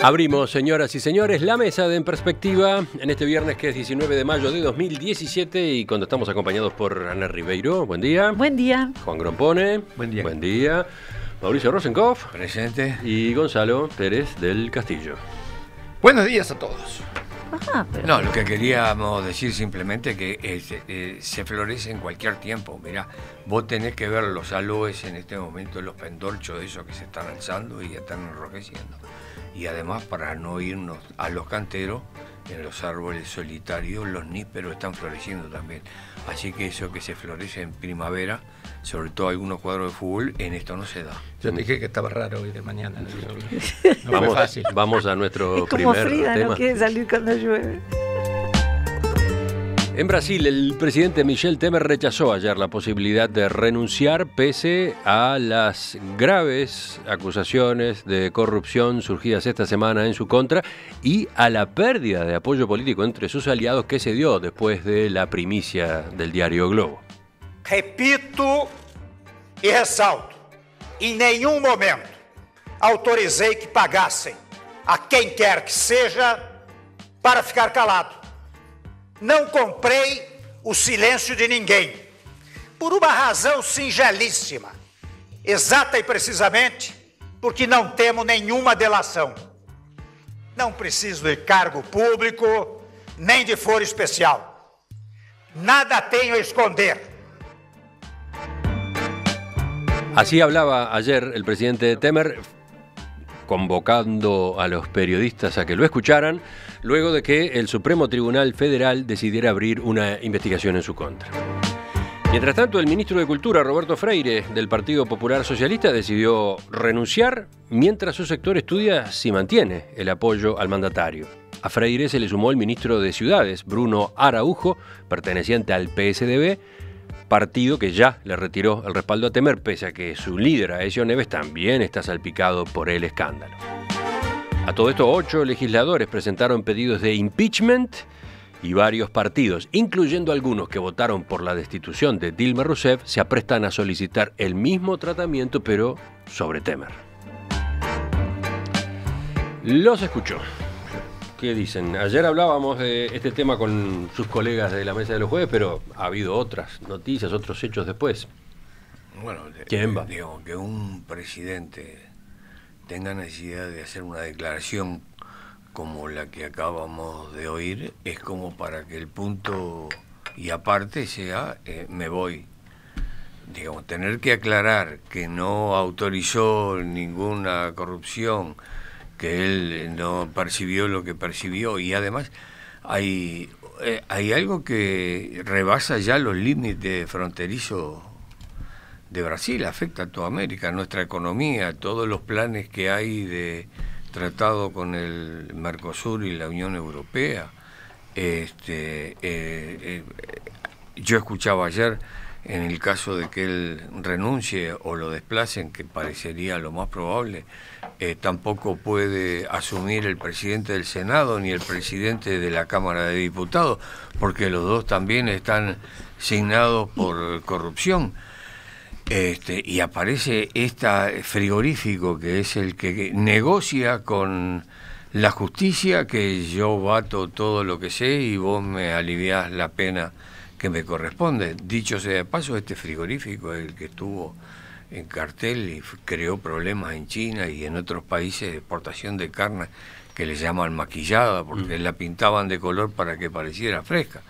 Abrimos, señoras y señores, la mesa de En Perspectiva en este viernes que es 19 de mayo de 2017 y cuando estamos acompañados por Ana Ribeiro. Buen día. Buen día. Juan Grompone. Buen día. Buen día. Mauricio Rosenkopf. Presente. Y Gonzalo Pérez del Castillo. Buenos días a todos. Ajá, pero... No, lo que queríamos decir simplemente que se florece en cualquier tiempo. Mirá, vos tenés que ver los aloes en este momento, los pendorchos esos que se están alzando y están enrojeciendo. Y además, para no irnos a los canteros, en los árboles solitarios, los nísperos están floreciendo también. Así que eso que se florece en primavera, sobre todo algunos cuadros de fútbol, en esto no se da. Yo te dije que estaba raro hoy de mañana. No fue fácil. Vamos a nuestro es como primer Frida, tema. no quiere salir cuando llueve. En Brasil, el presidente Michel Temer rechazó ayer la posibilidad de renunciar pese a las graves acusaciones de corrupción surgidas esta semana en su contra y a la pérdida de apoyo político entre sus aliados que se dio después de la primicia del diario Globo. Repito e ressalto, em nenhum momento autorizei que pagassem a quem quer que seja para ficar calado. Não comprei o silêncio de ninguém, por uma razão singelíssima, exata e precisamente porque não temos nenhuma delação. Não preciso de cargo público, nem de foro especial. Nada tenho a esconder. Así hablaba ayer el presidente Temer, convocando a los periodistas a que lo escucharan, luego de que el Supremo Tribunal Federal decidiera abrir una investigación en su contra. Mientras tanto, el ministro de Cultura, Roberto Freire, del Partido Popular Socialista, decidió renunciar mientras su sector estudia si mantiene el apoyo al mandatario. A Freire se le sumó el ministro de Ciudades, Bruno Araujo, perteneciente al PSDB, partido que ya le retiró el respaldo a Temer, pese a que su líder, Aécio Neves, también está salpicado por el escándalo. A todo esto, 8 legisladores presentaron pedidos de impeachment y varios partidos, incluyendo algunos que votaron por la destitución de Dilma Rousseff, se aprestan a solicitar el mismo tratamiento, pero sobre Temer. Los escuchó. ¿Qué dicen? Ayer hablábamos de este tema con sus colegas de la Mesa de los Jueves, pero ha habido otras noticias, otros hechos después. Bueno, ¿Quién va? Digo, que un presidente tenga necesidad de hacer una declaración como la que acabamos de oír, es como para que el punto y aparte sea, me voy. Digamos, tener que aclarar que no autorizó ninguna corrupción, que él no percibió lo que percibió, y además hay algo que rebasa ya los límites fronterizos de Brasil, afecta a toda América, nuestra economía, todos los planes que hay de tratado con el Mercosur y la Unión Europea. Yo escuchaba ayer, en el caso de que él renuncie o lo desplacen, que parecería lo más probable, tampoco puede asumir el presidente del Senado ni el presidente de la Cámara de Diputados, porque los dos también están signados por corrupción. Y aparece frigorífico, que es el que negocia con la justicia, que yo bato todo lo que sé y vos me aliviás la pena que me corresponde. Dicho sea de paso, este frigorífico es el que estuvo en cartel y creó problemas en China y en otros países de exportación de carne que le llaman maquillada, porque la pintaban de color para que pareciera fresca.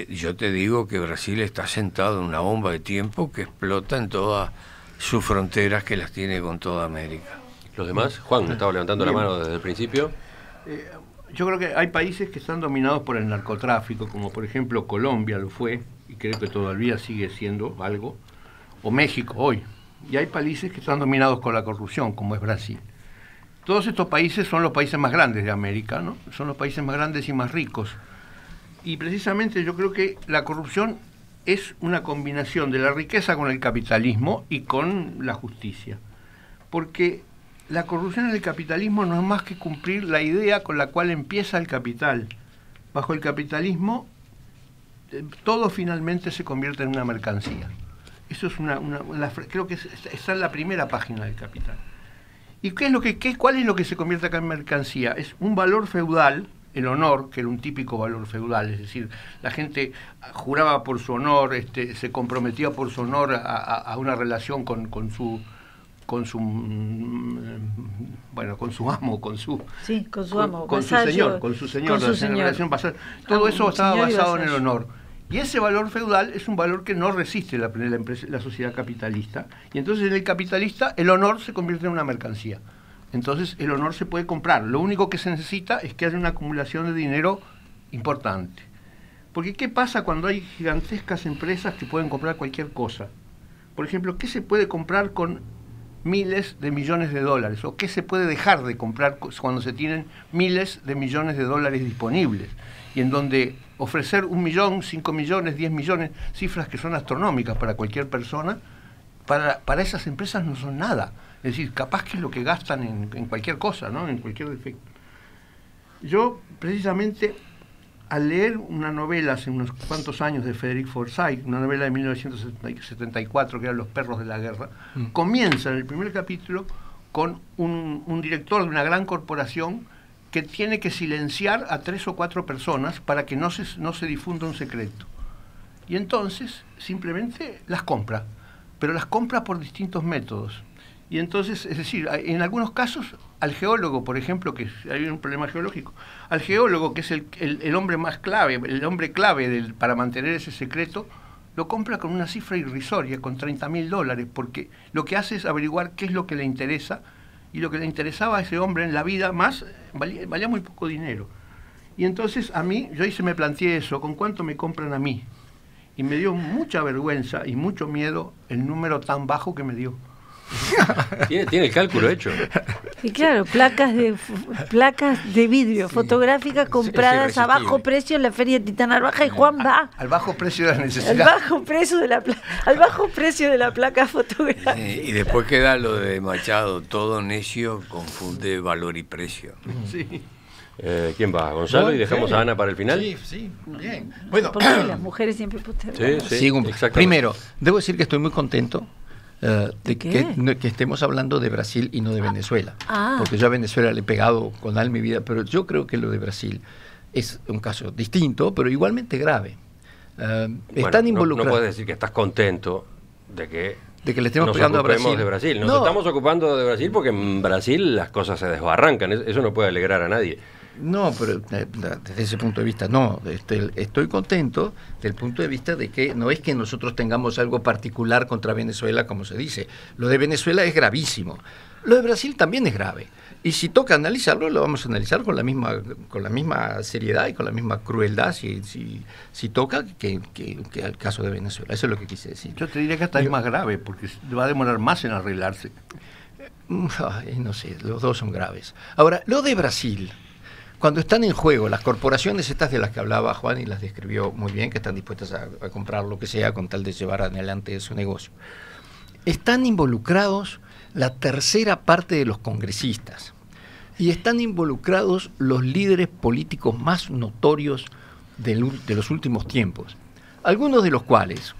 Yo te digo que Brasil está sentado en una bomba de tiempo que explota en todas sus fronteras, que las tiene con toda América. ¿Los demás? Juan, estaba levantando la mano desde el principio. Yo creo que hay países que están dominados por el narcotráfico, como por ejemplo Colombia lo fue, y creo que todavía sigue siendo algo, o México hoy. Y hay países que están dominados por la corrupción, como es Brasil. Todos estos países son los países más grandes de América, ¿no? Son los países más grandes y más ricos. Y precisamente yo creo que la corrupción es una combinación de la riqueza con el capitalismo y con la justicia. Porque la corrupción en el capitalismo no es más que cumplir la idea con la cual empieza el capital. Bajo el capitalismo, todo finalmente se convierte en una mercancía. Eso es creo que está en la primera página del Capital. ¿Y cuál es lo que se convierte acá en mercancía? Es un valor feudal, el honor, que era un típico valor feudal, es decir, la gente juraba por su honor, se comprometía por su honor a una relación con su amo, con su señor, relación basal. Todo eso estaba basado en el honor. Y ese valor feudal es un valor que no resiste la sociedad capitalista. Y entonces en el capitalista el honor se convierte en una mercancía. Entonces el honor se puede comprar. Lo único que se necesita es que haya una acumulación de dinero importante. Porque ¿qué pasa cuando hay gigantescas empresas que pueden comprar cualquier cosa? Por ejemplo, ¿qué se puede comprar con miles de millones de dólares? ¿O qué se puede dejar de comprar cuando se tienen miles de millones de dólares disponibles? Y en donde ofrecer 1 millón, 5 millones, 10 millones, cifras que son astronómicas para cualquier persona, para esas empresas no son nada. Es decir, capaz que es lo que gastan en cualquier cosa, ¿no? En cualquier defecto. Yo, precisamente, al leer una novela hace unos cuantos años de Frederick Forsyth, una novela de 1974 que era Los perros de la guerra, comienza en el primer capítulo con un director de una gran corporación que tiene que silenciar a 3 o 4 personas para que no se difunda un secreto. Y entonces simplemente las compra, pero las compra por distintos métodos. Y entonces, es decir, en algunos casos, al geólogo, por ejemplo, que hay un problema geológico, al geólogo, que es el hombre más clave, el hombre clave para mantener ese secreto, lo compra con una cifra irrisoria, con $30.000, porque lo que hace es averiguar qué es lo que le interesa, y lo que le interesaba a ese hombre en la vida más valía muy poco dinero. Y entonces yo me planteé eso, ¿con cuánto me compran a mí? Y me dio mucha vergüenza y mucho miedo el número tan bajo que me dio. Tiene el cálculo hecho. Y claro, placas de vidrio fotográficas compradas a bajo precio en la feria de Titán Narvaja, y Juan va al bajo precio de la necesidad, al bajo precio de la placa fotográfica. Y después queda lo de Machado: todo necio confunde valor y precio. Sí. ¿Quién va? ¿Gonzalo? ¿Y dejamos a Ana para el final? Sí, bien. Bueno, porque las mujeres siempre postergan. Sí, primero, debo decir que estoy muy contento de que estemos hablando de Brasil y no de Venezuela, porque yo a Venezuela le he pegado con alma y vida, pero yo creo que lo de Brasil es un caso distinto, pero igualmente grave. Están involucrados. No puedes decir que estás contento de que le estemos pegando a Brasil. De Brasil. Nos estamos ocupando de Brasil porque en Brasil las cosas se desbarrancan. Eso no puede alegrar a nadie. No, pero desde ese punto de vista no. Estoy contento del punto de vista de que no es que nosotros tengamos algo particular contra Venezuela, como se dice. Lo de Venezuela es gravísimo. Lo de Brasil también es grave. Y si toca analizarlo, lo vamos a analizar con la misma seriedad y con la misma crueldad, si toca, que el caso de Venezuela. Eso es lo que quise decir. Yo te diría que hasta es más grave, porque va a demorar más en arreglarse. No sé, los dos son graves. Ahora, lo de Brasil, cuando están en juego las corporaciones estas de las que hablaba Juan y las describió muy bien, que están dispuestas a comprar lo que sea con tal de llevar adelante su negocio, están involucrados la tercera parte de los congresistas y están involucrados los líderes políticos más notorios de los últimos tiempos, algunos de los cuales,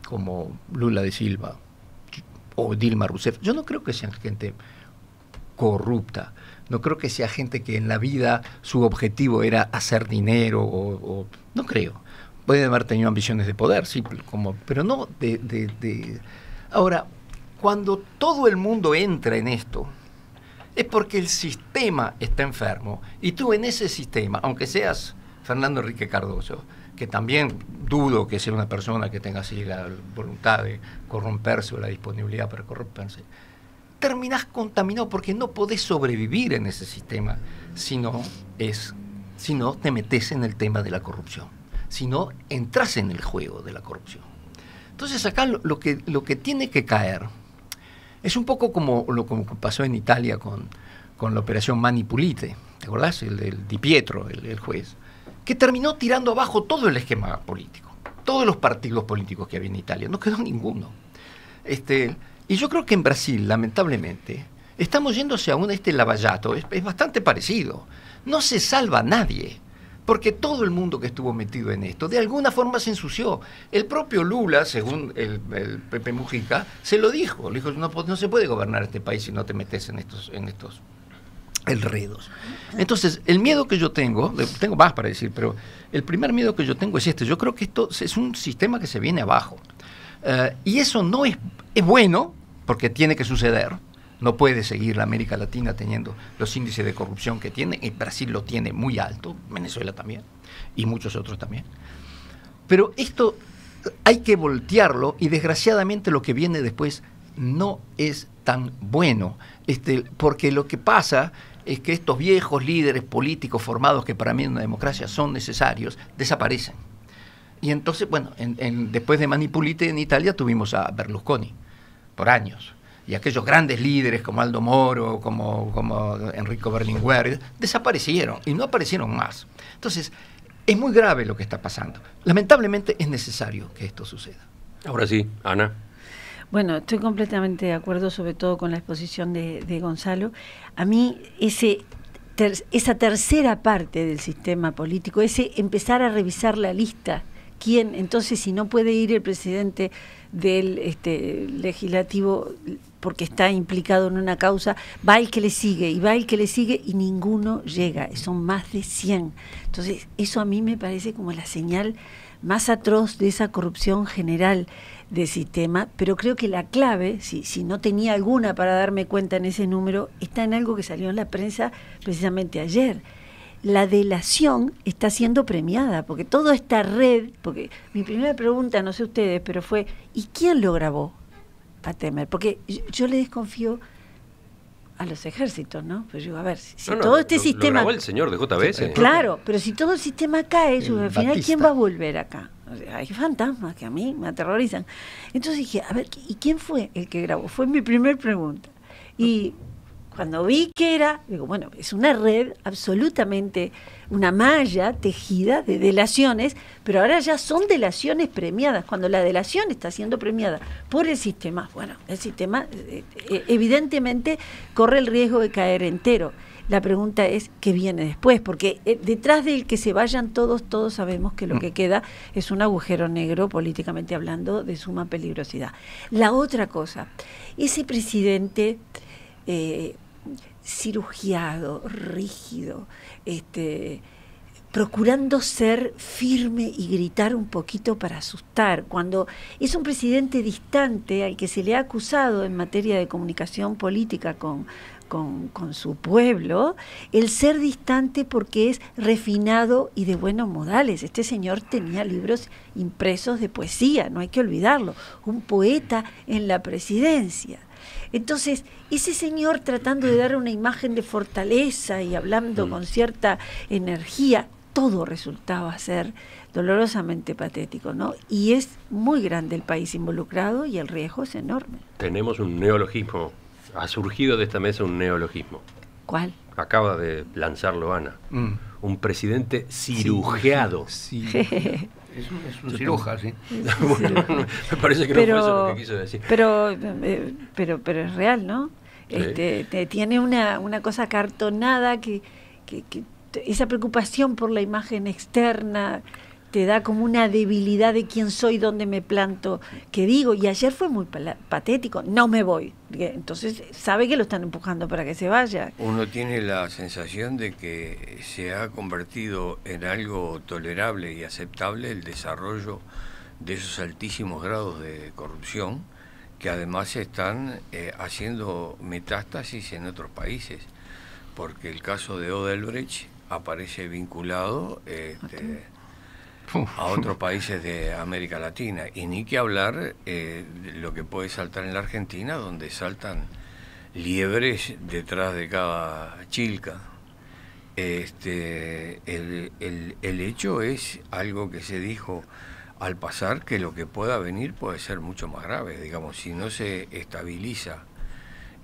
como Lula da Silva o Dilma Rousseff, yo no creo que sean gente corrupta, no creo que sea gente que en la vida su objetivo era hacer dinero, no creo. Pueden haber tenido ambiciones de poder, sí, pero no de... Ahora, cuando todo el mundo entra en esto, es porque el sistema está enfermo, y tú en ese sistema, aunque seas Fernando Henrique Cardoso, que también dudo que sea una persona que tenga así la voluntad de corromperse o la disponibilidad para corromperse, terminás contaminado porque no podés sobrevivir en ese sistema si no te metes en el tema de la corrupción, si no entras en el juego de la corrupción. Entonces acá lo que tiene que caer es un poco como pasó en Italia con la operación Mani Pulite, ¿te acordás? El Di Pietro, el juez, que terminó tirando abajo todo el esquema político, todos los partidos políticos que había en Italia, no quedó ninguno. Y yo creo que en Brasil, lamentablemente, estamos yéndose a un Lavallato, es bastante parecido. No se salva a nadie, porque todo el mundo que estuvo metido en esto, de alguna forma se ensució. El propio Lula, según el Pepe Mujica, se lo dijo. Le dijo, no se puede gobernar este país si no te metes en estos enredos. Entonces, el miedo que yo tengo más para decir, pero el primer miedo que yo tengo es este. Yo creo que esto es un sistema que se viene abajo. Y eso no es bueno, porque tiene que suceder. No puede seguir la América Latina teniendo los índices de corrupción que tiene. Y Brasil lo tiene muy alto, Venezuela también, y muchos otros también. Pero esto hay que voltearlo, y desgraciadamente lo que viene después no es tan bueno. Porque lo que pasa es que estos viejos líderes políticos formados, que para mí en una democracia son necesarios, desaparecen. Y entonces, bueno, después de Manipulite en Italia tuvimos a Berlusconi por años. Y aquellos grandes líderes como Aldo Moro, como Enrico Berlinguer, desaparecieron y no aparecieron más. Entonces, es muy grave lo que está pasando. Lamentablemente es necesario que esto suceda. Ahora sí, Ana. Bueno, estoy completamente de acuerdo, sobre todo con la exposición de Gonzalo. A mí esa tercera parte del sistema político, ese empezar a revisar la lista, quién, entonces si no puede ir el presidente del legislativo porque está implicado en una causa, va el que le sigue y va el que le sigue y ninguno llega, son más de 100. Entonces eso a mí me parece como la señal más atroz de esa corrupción general del sistema, pero creo que la clave, si no tenía alguna para darme cuenta en ese número, está en algo que salió en la prensa precisamente ayer. La delación está siendo premiada, porque toda esta red, porque mi primera pregunta, no sé ustedes, pero fue, ¿y quién lo grabó a Temer? Porque yo le desconfío a los ejércitos, ¿no? Pero yo, a ver, si todo este sistema... Lo grabó el señor de JBS. Claro, pero si todo el sistema cae, al final, ¿quién va a volver acá? O sea, hay fantasmas que a mí me aterrorizan. Entonces dije, a ver, ¿y quién fue el que grabó? Fue mi primer pregunta. Y cuando vi que era, digo, bueno, es una red absolutamente, una malla tejida de delaciones, pero ahora ya son delaciones premiadas. Cuando la delación está siendo premiada por el sistema, bueno, el sistema evidentemente corre el riesgo de caer entero. La pregunta es, ¿qué viene después? Porque detrás del que se vayan todos sabemos que lo que queda es un agujero negro, políticamente hablando, de suma peligrosidad. La otra cosa, ese presidente cirugiado, rígido, procurando ser firme y gritar un poquito para asustar, cuando es un presidente distante al que se le ha acusado en materia de comunicación política con su pueblo, el ser distante porque es refinado y de buenos modales. Este señor tenía libros impresos de poesía, no hay que olvidarlo, un poeta en la presidencia. Entonces, ese señor tratando de dar una imagen de fortaleza y hablando con cierta energía, todo resultaba ser dolorosamente patético, ¿no? Y es muy grande el país involucrado y el riesgo es enorme. Tenemos un neologismo. Ha surgido de esta mesa un neologismo. ¿Cuál? Acaba de lanzarlo Ana. Un presidente cirugiado. Sí. Es un ciruja, sí. Bueno, me parece que no fue eso lo que quiso decir. Pero es real, ¿no? Tiene una cosa cartonada que esa preocupación por la imagen externa te da como una debilidad de quién soy, dónde me planto, qué digo. Y ayer fue muy patético, no me voy. Entonces sabe que lo están empujando para que se vaya. Uno tiene la sensación de que se ha convertido en algo tolerable y aceptable el desarrollo de esos altísimos grados de corrupción que además están haciendo metástasis en otros países, porque el caso de Odebrecht aparece vinculado a otros países de América Latina, y ni que hablar de lo que puede saltar en la Argentina, donde saltan liebres detrás de cada chilca. El hecho es algo que se dijo al pasar, que lo que pueda venir puede ser mucho más grave. Digamos, si no se estabiliza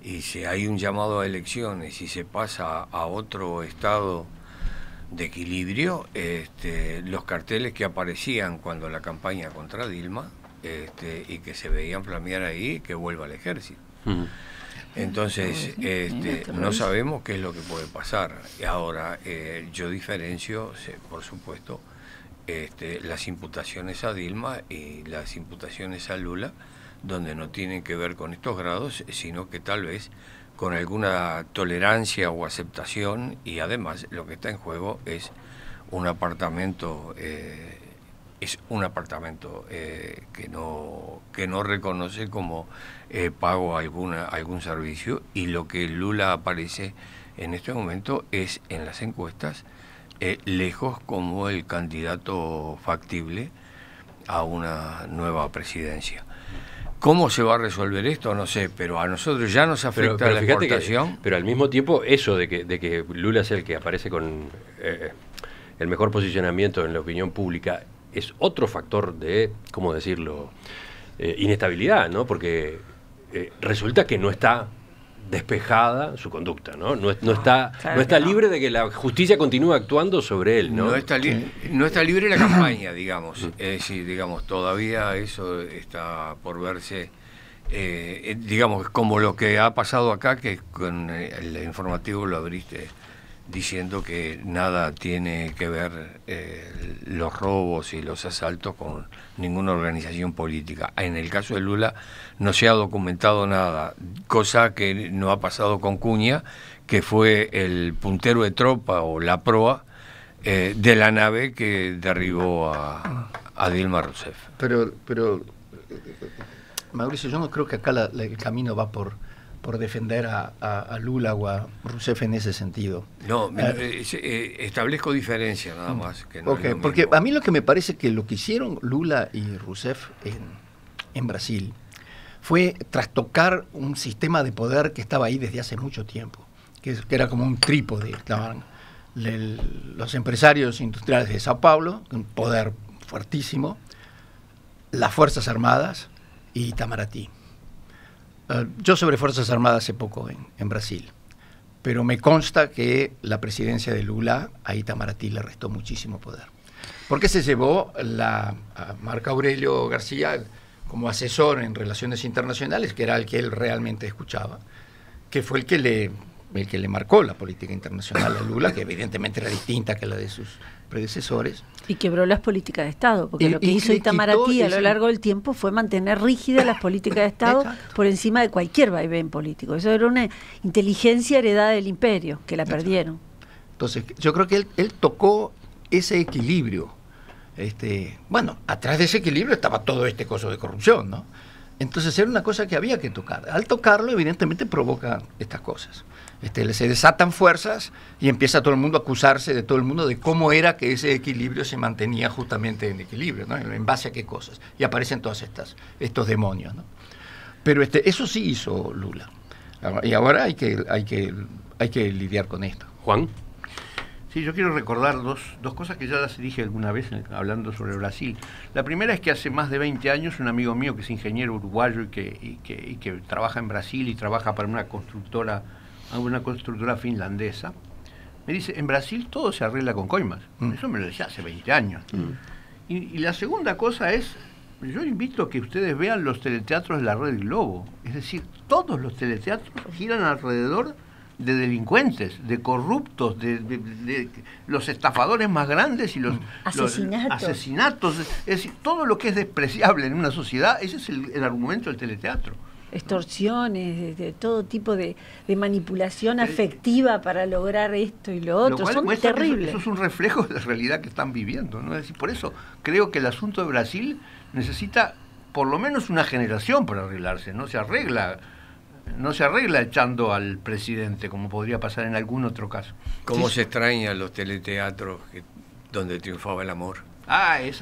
y si hay un llamado a elecciones y se pasa a otro estado de equilibrio, los carteles que aparecían cuando la campaña contra Dilma y que se veían flamear ahí, que vuelva al ejército. Entonces, no sabemos qué es lo que puede pasar. Ahora, yo diferencio, por supuesto, las imputaciones a Dilma y las imputaciones a Lula, donde no tienen que ver con estos grados, sino que tal vez con alguna tolerancia o aceptación, y además lo que está en juego es un apartamento que no reconoce como pago algún servicio, y lo que Lula aparece en este momento es en las encuestas lejos como el candidato factible a una nueva presidencia. ¿Cómo se va a resolver esto? No sé, pero a nosotros ya nos afecta la exportación. Pero al mismo tiempo, eso de que Lula es el que aparece con el mejor posicionamiento en la opinión pública es otro factor de, ¿cómo decirlo?, inestabilidad, ¿no? Porque resulta que no está despejada su conducta, ¿no? No está libre de que la justicia continúe actuando sobre él, ¿no? No está libre la campaña, digamos. Es decir, digamos, todavía eso está por verse, digamos, como lo que ha pasado acá, que con el informativo lo abriste diciendo que nada tiene que ver los robos y los asaltos con ninguna organización política. En el caso de Lula no se ha documentado nada, cosa que no ha pasado con Cunha, que fue el puntero de tropa o la proa de la nave que derribó a Dilma Rousseff. Pero Mauricio, yo no creo que acá el camino va por defender a Lula o a Rousseff en ese sentido. No, establezco diferencia nada más. Que no okay, porque a mí lo que me parece que lo que hicieron Lula y Rousseff en Brasil fue trastocar un sistema de poder que estaba ahí desde hace mucho tiempo, que era como un trípode. Estaban los empresarios industriales de Sao Paulo, un poder fuertísimo, las Fuerzas Armadas y Itamaraty. Yo sobre Fuerzas Armadas sé poco en Brasil, pero me consta que la presidencia de Lula a Itamaraty le restó muchísimo poder. Porque se llevó a Marco Aurelio García como asesor en relaciones internacionales, que era el que él realmente escuchaba, que fue el que le marcó la política internacional a Lula, que evidentemente era distinta que la de sus predecesores. Y quebró las políticas de Estado, porque lo que hizo Itamaraty a lo largo del tiempo fue mantener rígidas las políticas de Estado Exacto. por encima de cualquier vaivén político. Eso era una inteligencia heredada del imperio, que la Exacto. perdieron. Entonces, yo creo que él tocó ese equilibrio. Bueno, atrás de ese equilibrio estaba todo este coso de corrupción, ¿no? Entonces era una cosa que había que tocar. Al tocarlo, evidentemente, provoca estas cosas. Se desatan fuerzas y empieza todo el mundo a acusarse de todo el mundo de cómo era que ese equilibrio se mantenía justamente en equilibrio, ¿no? En base a qué cosas. Y aparecen todos estos demonios, ¿no? Pero eso sí hizo Lula. Y ahora hay que lidiar con esto. Juan. Sí, yo quiero recordar dos cosas que ya las dije alguna vez hablando sobre Brasil. La primera es que hace más de 20 años un amigo mío que es ingeniero uruguayo y que trabaja en Brasil y trabaja para una constructora finlandesa, me dice, en Brasil todo se arregla con coimas. Eso me lo decía hace 20 años. Y la segunda cosa es, yo invito a que ustedes vean los teleteatros de la Red Globo. Es decir, todos los teleteatros giran alrededor de delincuentes, de corruptos, de los estafadores más grandes y los asesinatos. Es decir, todo lo que es despreciable en una sociedad, ese es el argumento del teleteatro. Extorsiones, de todo tipo de manipulación afectiva para lograr esto y lo otro, son terribles. Eso es un reflejo de la realidad que están viviendo, ¿no? Es decir, por eso creo que el asunto de Brasil necesita por lo menos una generación para arreglarse. No se arregla echando al presidente, como podría pasar en algún otro caso. ¿Cómo se extrañan los teleteatros donde triunfaba el amor?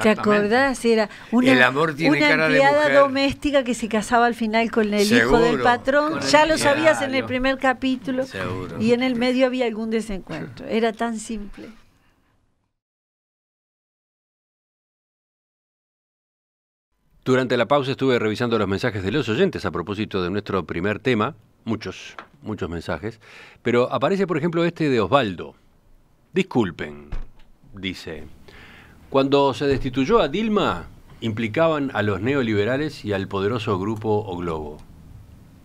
¿Te acordás? Era una empleada doméstica que se casaba al final con el hijo del patrón. Ya lo sabías en el primer capítulo. Seguro. Y en el medio había algún desencuentro. Era tan simple. Durante la pausa estuve revisando los mensajes de los oyentes a propósito de nuestro primer tema. Muchos mensajes. Pero aparece, por ejemplo, este de Osvaldo. Disculpen, dice... Cuando se destituyó a Dilma, implicaban a los neoliberales y al poderoso grupo O Globo.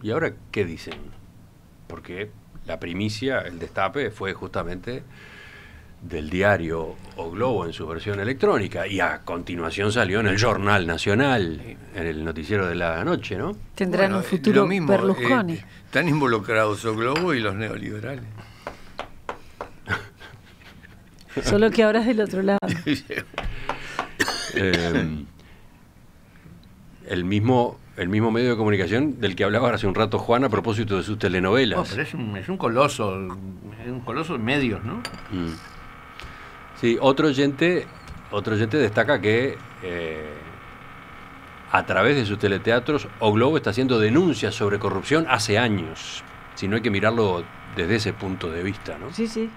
¿Y ahora qué dicen? porque la primicia, el destape, fue justamente del diario O Globo en su versión electrónica, y a continuación salió en el Jornal Nacional, en el noticiero de la noche, ¿no? Tendrán un futuro lo mismo, Berlusconi. Están involucrados O Globo y los neoliberales. Solo que ahora es del otro lado. El mismo medio de comunicación del que hablaba hace un rato Juan a propósito de sus telenovelas. Pero es un coloso de medios, ¿no? Sí, otro oyente destaca que a través de sus teleteatros O Globo está haciendo denuncias sobre corrupción hace años. Si no, hay que mirarlo desde ese punto de vista, ¿no? Sí, sí.